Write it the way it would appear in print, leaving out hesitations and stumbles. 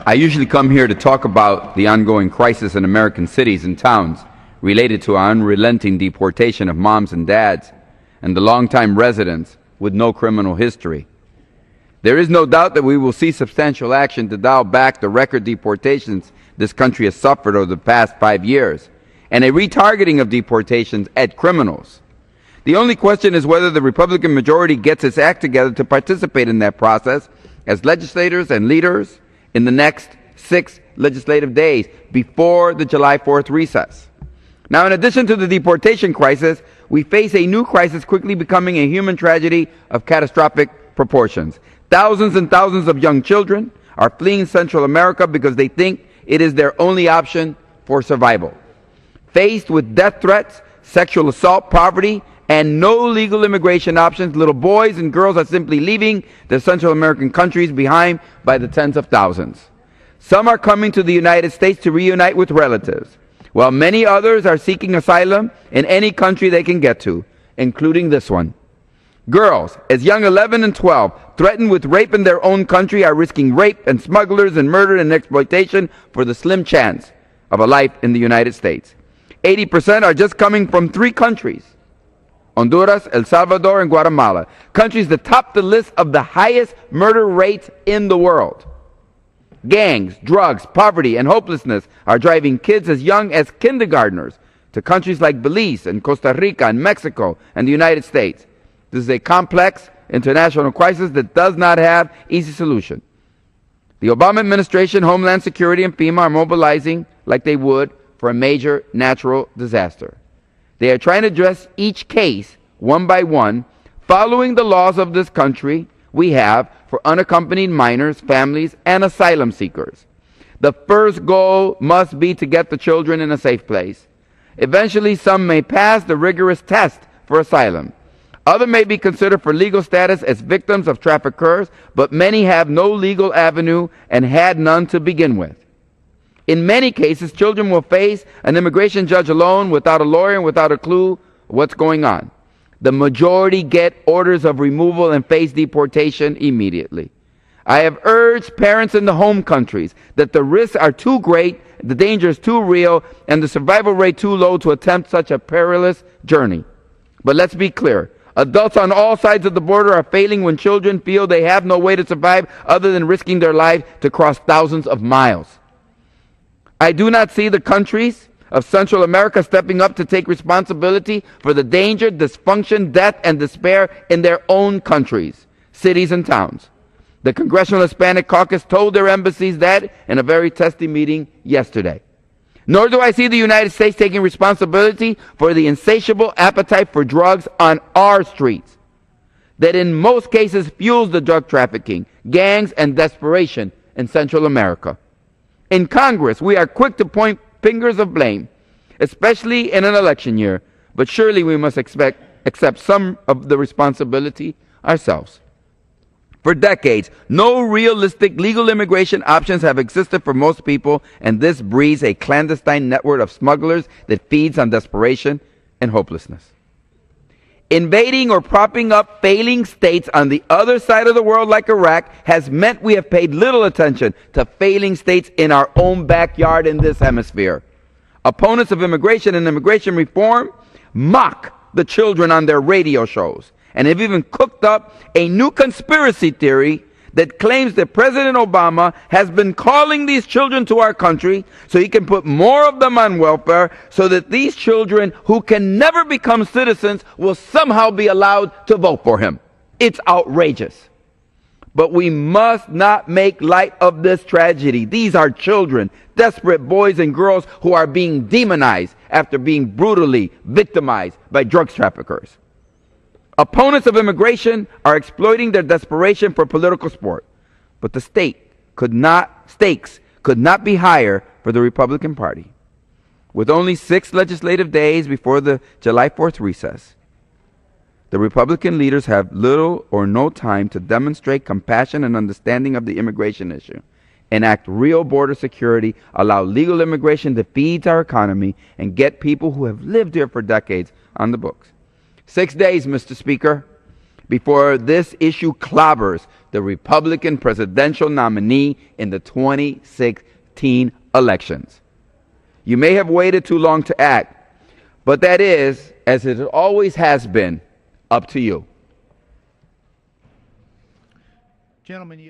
I usually come here to talk about the ongoing crisis in American cities and towns related to our unrelenting deportation of moms and dads and the longtime residents with no criminal history. There is no doubt that we will see substantial action to dial back the record deportations this country has suffered over the past 5 years, and a retargeting of deportations at criminals. The only question is whether the Republican majority gets its act together to participate in that process as legislators and leaders in the next 6 legislative days before the July 4th recess. Now, in addition to the deportation crisis, we face a new crisis quickly becoming a human tragedy of catastrophic proportions. Thousands and thousands of young children are fleeing Central America because they think it is their only option for survival. Faced with death threats, sexual assault, poverty, and no legal immigration options, little boys and girls are simply leaving their Central American countries behind by the tens of thousands. Some are coming to the United States to reunite with relatives, while many others are seeking asylum in any country they can get to, including this one. Girls, as young 11 and 12, threatened with rape in their own country, are risking rape and smugglers and murder and exploitation for the slim chance of a life in the United States. 80% are just coming from 3 countries: Honduras, El Salvador, and Guatemala, countries that top the list of the highest murder rates in the world. Gangs, drugs, poverty, and hopelessness are driving kids as young as kindergartners to countries like Belize and Costa Rica and Mexico and the United States. This is a complex international crisis that does not have easy solution. The Obama administration, Homeland Security, and FEMA are mobilizing like they would for a major natural disaster. They are trying to address each case one by one, following the laws of this country we have for unaccompanied minors, families, and asylum seekers. The first goal must be to get the children in a safe place. Eventually, some may pass the rigorous test for asylum. Others may be considered for legal status as victims of traffickers, but many have no legal avenue and had none to begin with. In many cases, children will face an immigration judge alone, without a lawyer and without a clue what's going on. The majority get orders of removal and face deportation immediately. I have urged parents in the home countries that the risks are too great, the danger is too real, and the survival rate too low to attempt such a perilous journey. But let's be clear. Adults on all sides of the border are failing when children feel they have no way to survive other than risking their lives to cross thousands of miles. I do not see the countries of Central America stepping up to take responsibility for the danger, dysfunction, death, and despair in their own countries, cities, and towns. The Congressional Hispanic Caucus told their embassies that in a very testy meeting yesterday. Nor do I see the United States taking responsibility for the insatiable appetite for drugs on our streets that in most cases fuels the drug trafficking, gangs, and desperation in Central America. In Congress, we are quick to point fingers of blame, especially in an election year, but surely we must accept some of the responsibility ourselves. For decades, no realistic legal immigration options have existed for most people, and this breeds a clandestine network of smugglers that feeds on desperation and hopelessness. Invading or propping up failing states on the other side of the world like Iraq has meant we have paid little attention to failing states in our own backyard in this hemisphere. Opponents of immigration and immigration reform mock the children on their radio shows, and have even cooked up a new conspiracy theory that claims that President Obama has been calling these children to our country so he can put more of them on welfare, so that these children who can never become citizens will somehow be allowed to vote for him. It's outrageous. But we must not make light of this tragedy. These are children, desperate boys and girls who are being demonized after being brutally victimized by drug traffickers. Opponents of immigration are exploiting their desperation for political sport, but the stakes could not be higher for the Republican Party. With only 6 legislative days before the July 4th recess, the Republican leaders have little or no time to demonstrate compassion and understanding of the immigration issue, enact real border security, allow legal immigration to feed our economy, and get people who have lived here for decades on the books. 6 days, Mr. Speaker. before this issue clobbers the Republican presidential nominee in the 2016 elections. You may have waited too long to act, but that is, as it always has been, up to you. Gentlemen,